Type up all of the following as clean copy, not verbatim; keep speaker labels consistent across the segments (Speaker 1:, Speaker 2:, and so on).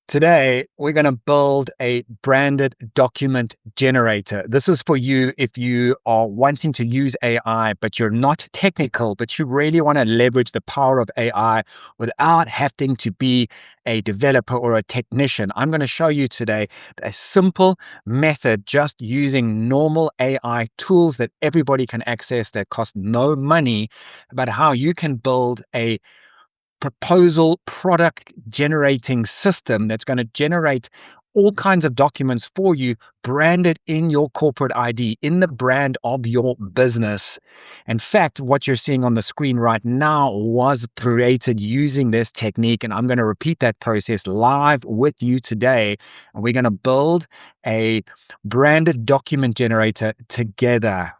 Speaker 1: Today, we're going to build a branded document generator. This is for you if you are wanting to use AI, but you're not technical, but you really want to leverage the power of AI without having to be a developer or a technician. I'm going to show you today a simple method just using normal AI tools that everybody can access that cost no money, about how you can build a proposal product generating system that's going to generate all kinds of documents for you, branded in your corporate ID, in the brand of your business. In fact, what you're seeing on the screen right now was created using this technique, and I'm going to repeat that process live with you today. And we're going to build a branded document generator together.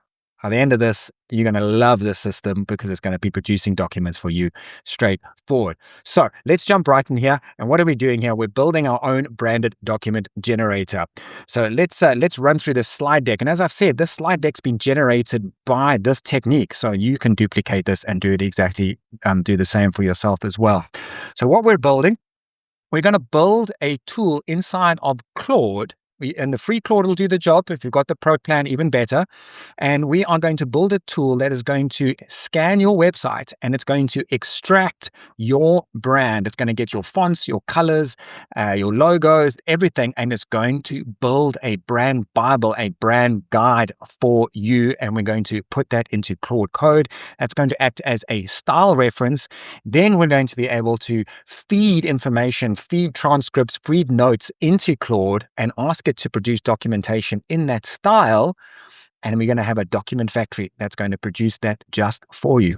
Speaker 1: At the end of this, you're going to love this system because it's going to be producing documents for you straightforward. So let's jump right in here. And what are we doing here? We're building our own branded document generator. So let's run through this slide deck. And as I've said, this slide deck's been generated by this technique. So you can duplicate this and do it exactly, do the same for yourself as well. So what we're building, we're going to build a tool inside of Claude. And the free Claude will do the job. If you've got the pro plan, even better. And we are going to build a tool that is going to scan your website and it's going to extract your brand. It's going to get your fonts, your colors, your logos, everything. And it's going to build a brand Bible, a brand guide for you. And we're going to put that into Claude Code. That's going to act as a style reference. Then we're going to be able to feed information, feed transcripts, feed notes into Claude and ask it to produce documentation in that style, and we're going to have a document factory that's going to produce that just for you.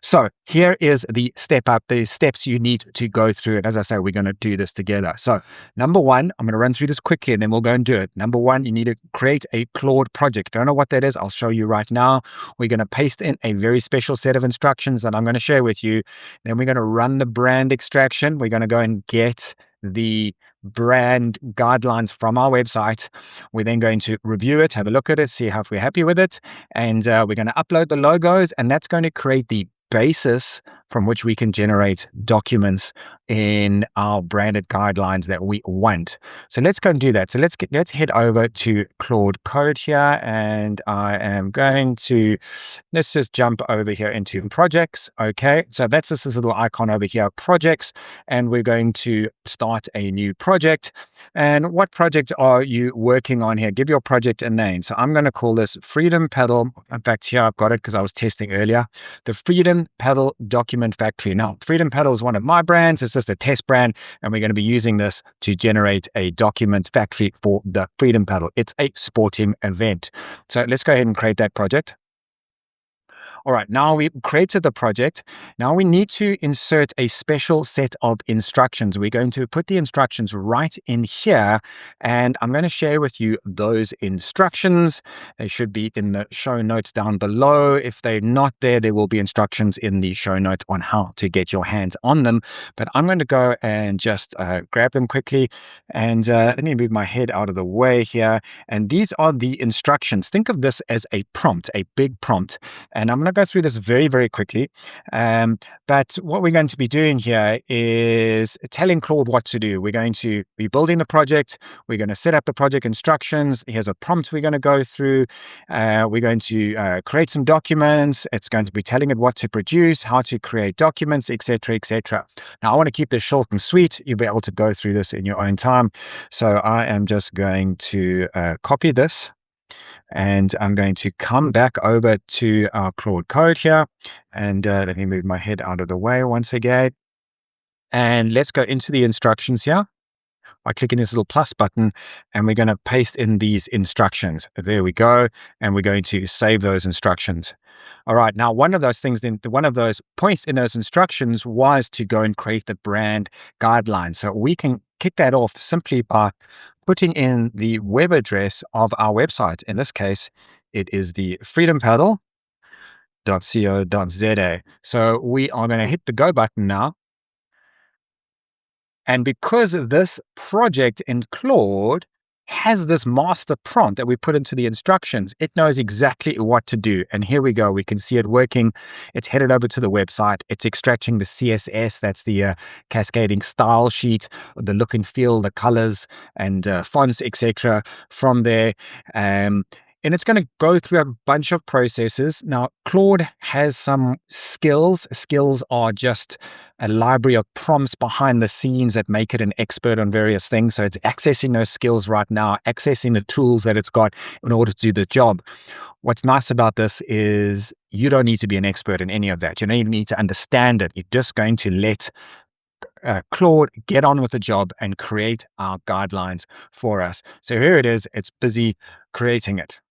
Speaker 1: So here is the steps you need to go through. And as I say, we're going to do this together. So number one, I'm going to run through this quickly and then we'll go and do it. Number one, you need to create a Claude project. Don't know what that is. I'll show you right now. We're going to paste in a very special set of instructions that I'm going to share with you. Then we're going to run the brand extraction. We're going to go and get the brand guidelines from our website. We're then going to review it, have a look at it, see if we're happy with it. And we're going to upload the logos, and that's going to create the basis from which we can generate documents in our branded guidelines that we want. So let's go and do that. So let's head over to Claude Code here, and I am going to, let's just jump over here into projects. Okay, so that's this little icon over here, projects, and we're going to start a new project. And what project are you working on here? Give your project a name. So I'm going to call this Freedom Pedal. In fact, here I've got it because I was testing earlier. The Freedom Pedal Document Factory. Now, Freedom Pedal is one of my brands. It's just a test brand, and we're going to be using this to generate a document factory for the Freedom Pedal. It's a sporting event. So let's go ahead and create that project. All right, now we've created the project. Now we need to insert a special set of instructions. We're going to put the instructions right in here, and I'm going to share with you those instructions. They should be in the show notes down below. If they're not there, there will be instructions in the show notes on how to get your hands on them. But I'm going to go and just grab them quickly, and let me move my head out of the way here. And these are the instructions. Think of this as a prompt, a big prompt. And I'm going to go through this very, very quickly. But what we're going to be doing here is telling Claude what to do. We're going to be building the project. We're going to set up the project instructions. Here's a prompt we're going to go through. We're going to create some documents. It's going to be telling it what to produce, how to create documents, etc., etc. Now, I want to keep this short and sweet. You'll be able to go through this in your own time. So I am just going to copy this. And I'm going to come back over to our Claude Code here. And let me move my head out of the way once again. And let's go into the instructions here by clicking this little plus button. And we're going to paste in these instructions. There we go. And we're going to save those instructions. All right. Now, one of those points in those instructions was to go and create the brand guidelines. So we can kick that off simply by putting in the web address of our website. In this case, it is the freedompedal.co.za. So we are going to hit the go button now. And because this project in Claude has this master prompt that we put into the instructions. It knows exactly what to do. And here we go. We can see it working. It's headed over to the website. It's extracting the CSS. That's the cascading style sheet, the look and feel, the colors and fonts, etc. from there. And it's going to go through a bunch of processes. Now, Claude has some skills. Skills are just a library of prompts behind the scenes that make it an expert on various things. So it's accessing those skills right now, accessing the tools that it's got in order to do the job. What's nice about this is you don't need to be an expert in any of that. You don't even need to understand it. You're just going to let Claude get on with the job and create our guidelines for us. So here it is. It's busy creating it.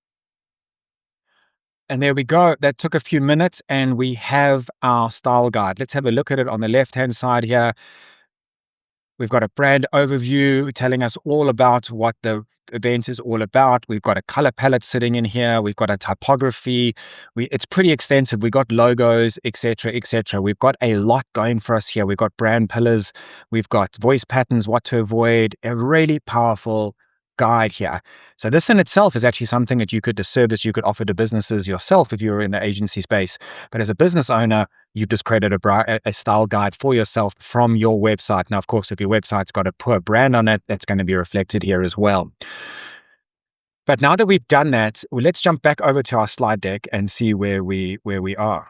Speaker 1: And there we go. That took a few minutes and we have our style guide. Let's have a look at it on the left-hand side here. We've got a brand overview telling us all about what the event is all about. We've got a color palette sitting in here. We've got a typography. It's pretty extensive. We've got logos, etc., etc. We've got a lot going for us here. We've got brand pillars. We've got voice patterns, what to avoid. A really powerful guide here. So this in itself is actually something that a service you could offer to businesses yourself if you were in the agency space. But as a business owner, you've just created a style guide for yourself from your website. Now, of course, if your website's got a poor brand on it, that's going to be reflected here as well. But now that we've done that, let's jump back over to our slide deck and see where we are.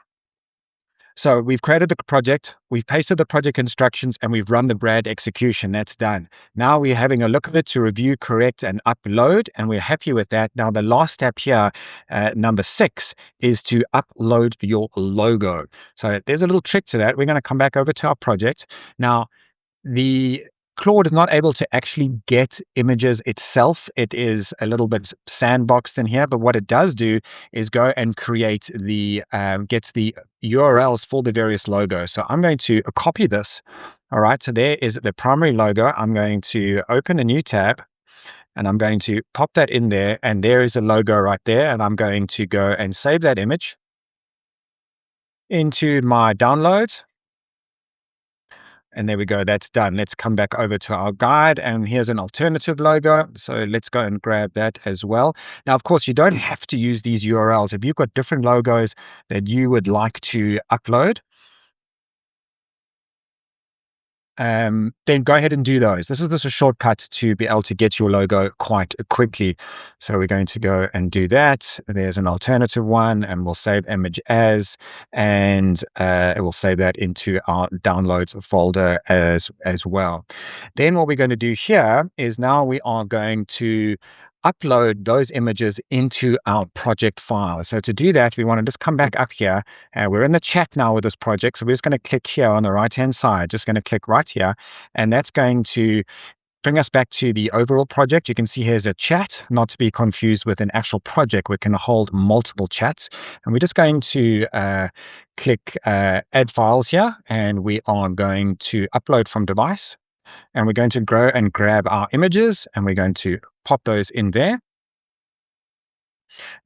Speaker 1: So we've created the project, we've pasted the project instructions, and we've run the brand execution. That's done. Now we're having a look at it to review, correct, and upload, and we're happy with that. Now the last step here, number 6, is to upload your logo. So there's a little trick to that. We're going to come back over to our project. Now, the Claude is not able to actually get images itself. It is a little bit sandboxed in here, but what it does do is go and create gets the URLs for the various logos. So I'm going to copy this. All right, so there is the primary logo. I'm going to open a new tab and I'm going to pop that in there. And there is a logo right there. And I'm going to go and save that image into my downloads. And there we go, that's done. Let's come back over to our guide and here's an alternative logo. So let's go and grab that as well. Now, of course, you don't have to use these URLs. If you've got different logos that you would like to upload, then go ahead and do those. This is just a shortcut to be able to get your logo quite quickly. So we're going to go and do that. There's an alternative one and we'll save image as, and it will save that into our downloads folder as well. Then what we're going to do here is now we are going to upload those images into our project file. So to do that, we want to just come back up here. We're in the chat now with this project. So we're just going to click here on the right-hand side, just going to click right here. And that's going to bring us back to the overall project. You can see here's a chat, not to be confused with an actual project. We can hold multiple chats. And we're just going to click add files here. And we are going to upload from device. And we're going to go and grab our images and we're going to pop those in there.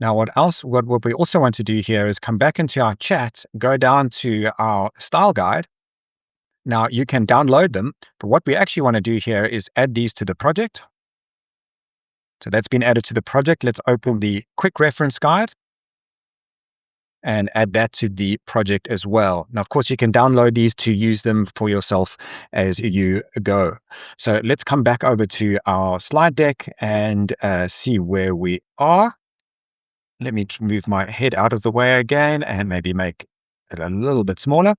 Speaker 1: Now, what we also want to do here is come back into our chat, go down to our style guide. Now, you can download them, but what we actually want to do here is add these to the project. So that's been added to the project. Let's open the quick reference guide and add that to the project as well. Now, of course, you can download these to use them for yourself as you go. So let's come back over to our slide deck and see where we are. Let me move my head out of the way again and maybe make it a little bit smaller.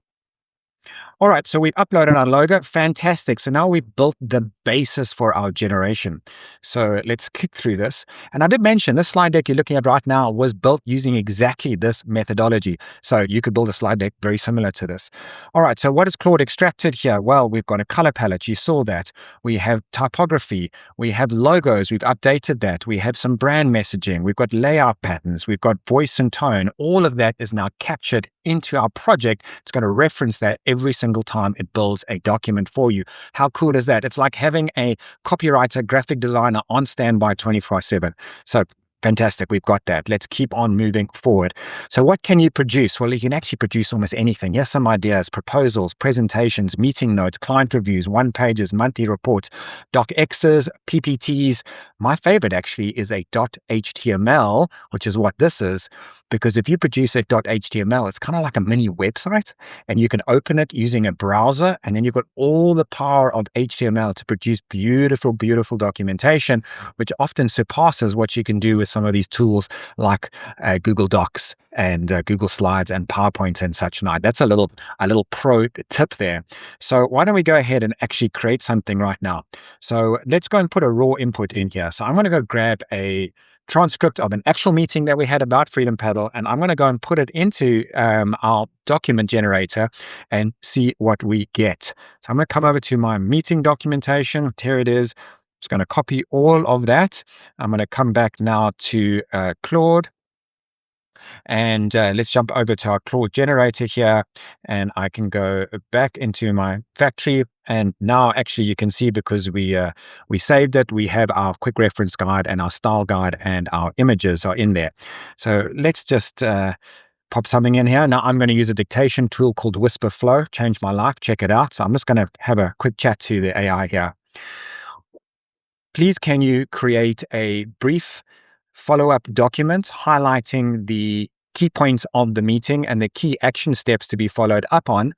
Speaker 1: All right, so we've uploaded our logo. Fantastic. So now we've built the basis for our generation. So let's click through this. And I did mention this slide deck you're looking at right now was built using exactly this methodology. So you could build a slide deck very similar to this. All right, so what has Claude extracted here? Well, we've got a color palette. You saw that. We have typography. We have logos. We've updated that. We have some brand messaging. We've got layout patterns. We've got voice and tone. All of that is now captured into our project. It's going to reference that every single time it builds a document for you. How cool is that? It's like having a copywriter, graphic designer on standby 24/7. So Fantastic. We've got that. Let's keep on moving forward. So what can you produce? Well, you can actually produce almost anything. Here's some ideas: proposals, presentations, meeting notes, client reviews, one pages, monthly reports, docx's, PPTs. My favorite actually is a .html, which is what this is, because if you produce a .html, it's kind of like a mini website, and you can open it using a browser, and then you've got all the power of HTML to produce beautiful, beautiful documentation, which often surpasses what you can do with some of these tools like Google Docs and Google Slides and PowerPoint and such like. That's a little pro tip there. So why don't we go ahead and actually create something right now? So let's go and put a raw input in here. So I'm going to go grab a transcript of an actual meeting that we had about Freedom Paddle, and I'm going to go and put it into our document generator and see what we get. So I'm going to come over to my meeting documentation. Here it is. Just going to copy all of that. I'm going to come back now to Claude, and let's jump over to our Claude generator here, and I can go back into my factory. And now actually you can see, because we saved it, we have our quick reference guide and our style guide and our images are in there. So let's just pop something in here. Now I'm going to use a dictation tool called Whisper Flow. Changed my life. Check it out. So I'm just going to have a quick chat to the AI here. Please, can you create a brief follow-up document highlighting the key points of the meeting and the key action steps to be followed up on?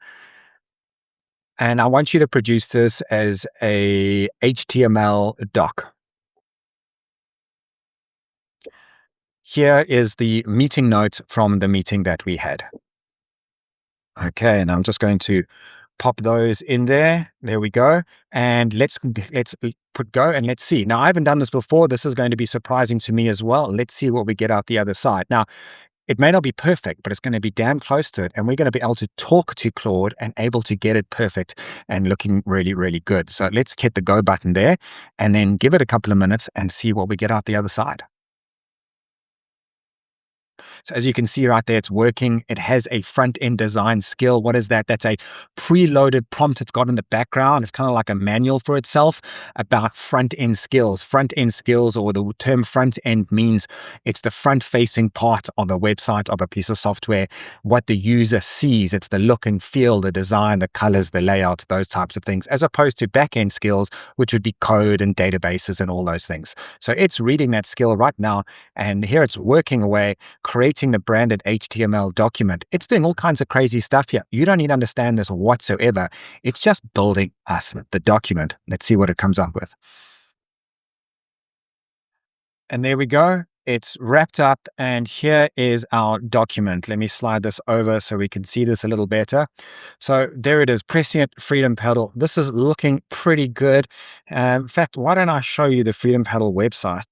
Speaker 1: And I want you to produce this as a HTML doc. Here is the meeting note from the meeting that we had. Okay, and I'm just going to pop those in there. There we go. And let's put go and let's see. Now, I haven't done this before. This is going to be surprising to me as well. Let's see what we get out the other side. Now, it may not be perfect, but it's going to be damn close to it. And we're going to be able to talk to Claude and able to get it perfect and looking really, really good. So let's hit the go button there and then give it a couple of minutes and see what we get out the other side. So as you can see right there, it's working. It has a front-end design skill. What is that? That's a preloaded prompt it's got in the background. It's kind of like a manual for itself about front-end skills. Front-end skills, or the term front-end, means it's the front-facing part of a website, of a piece of software, what the user sees. It's the look and feel, the design, the colors, the layout, those types of things, as opposed to back-end skills, which would be code and databases and all those things. So it's reading that skill right now, and here it's working away, creating the branded HTML document. It's doing all kinds of crazy stuff here. You don't need to understand this whatsoever. It's just building us the document. Let's see what it comes up with. And there we go. It's wrapped up, and here is our document. Let me slide this over so we can see this a little better. So there it is, Prescient Freedom Paddle. This is looking pretty good. In fact, why don't I show you the Freedom Paddle website?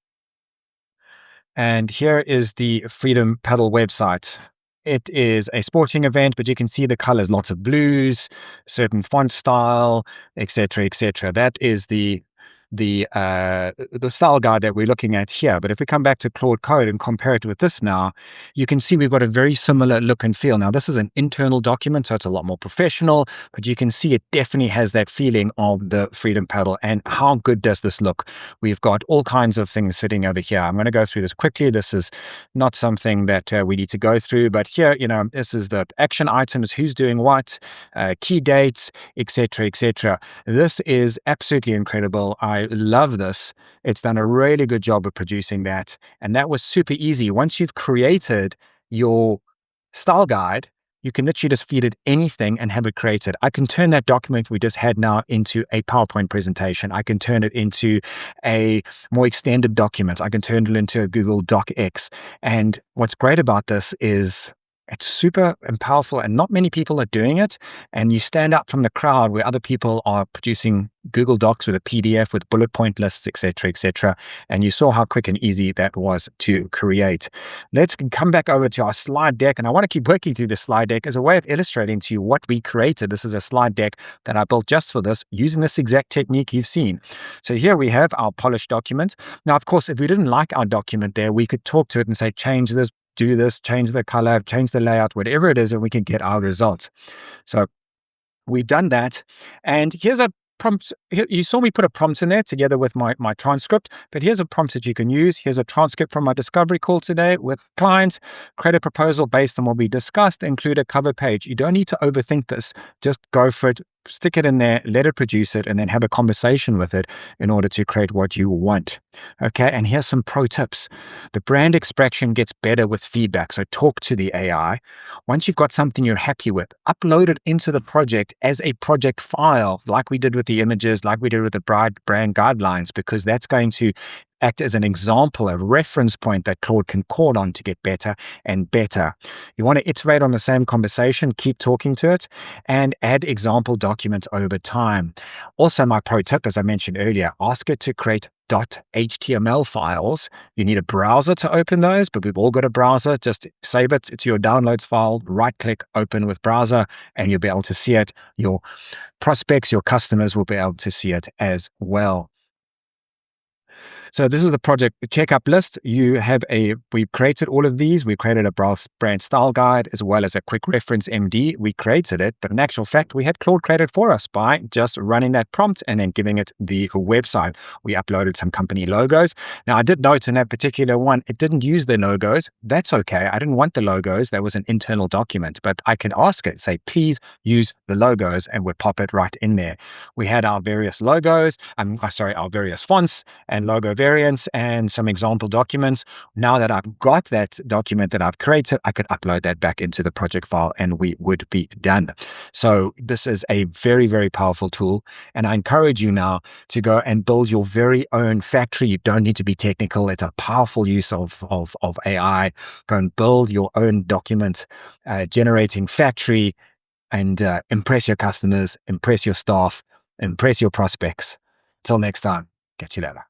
Speaker 1: And here is the Freedom Paddle website. It is a sporting event, but you can see the colors, lots of blues, certain font style, etc., etc. That is the style guide that we're looking at here. But if we come back to Claude Code and compare it with this now, you can see we've got a very similar look and feel. Now, this is an internal document, so it's a lot more professional, but you can see it definitely has that feeling of the Freedom Paddle. And how good does this look? We've got all kinds of things sitting over here. I'm going to go through this quickly. This is not something that we need to go through, but here, this is the action items, who's doing what, key dates, etc., etc. This is absolutely incredible. I love this. It's done a really good job of producing that. And that was super easy. Once you've created your style guide, you can literally just feed it anything and have it created. I can turn that document we just had now into a PowerPoint presentation. I can turn it into a more extended document. I can turn it into a Google Docx. And what's great about this is it's super and powerful, and not many people are doing it. And you stand out from the crowd where other people are producing Google Docs with a PDF with bullet point lists, etc., etc. And you saw how quick and easy that was to create. Let's come back over to our slide deck, and I want to keep working through this slide deck as a way of illustrating to you what we created. This is a slide deck that I built just for this, using this exact technique you've seen. So here we have our polished document. Now, of course, if we didn't like our document there, we could talk to it and say, change this, do this, change the color, change the layout, whatever it is, and we can get our results. So we've done that. And here's a prompts. You saw me put a prompt in there together with my transcript, but here's a prompt that you can use. Here's a transcript from my discovery call today with clients. Create a proposal based on what we discussed. Include a cover page. You don't need to overthink this. Just go for it. Stick it in there, let it produce it, and then have a conversation with it in order to create what you want. Okay, and here's some pro tips. The brand expression gets better with feedback, so talk to the AI. Once you've got something you're happy with, upload it into the project as a project file, like we did with the images, like we did with the brand guidelines, because that's going to act as an example, a reference point that Claude can call on to get better and better. You want to iterate on the same conversation, keep talking to it, and add example documents over time. Also, my pro tip, as I mentioned earlier, ask it to create .html files. You need a browser to open those, but we've all got a browser. Just save it to your downloads file, right-click, open with browser, and you'll be able to see it. Your prospects, your customers will be able to see it as well. So this is the project checkup list. We've created all of these. We created a brand style guide as well as a quick reference MD. We created it, but in actual fact, we had Claude created for us by just running that prompt and then giving it the website. We uploaded some company logos. Now, I did note in that particular one, it didn't use the logos. That's okay. I didn't want the logos. That was an internal document, but I can ask it, say, please use the logos, and we'll pop it right in there. We had our various logos, our various fonts and logo variants and some example documents. Now that I've got that document that I've created, I could upload that back into the project file and we would be done. So this is a very, very powerful tool. And I encourage you now to go and build your very own factory. You don't need to be technical. It's a powerful use of AI. Go and build your own document generating factory and impress your customers, impress your staff, impress your prospects. Till next time, catch you later.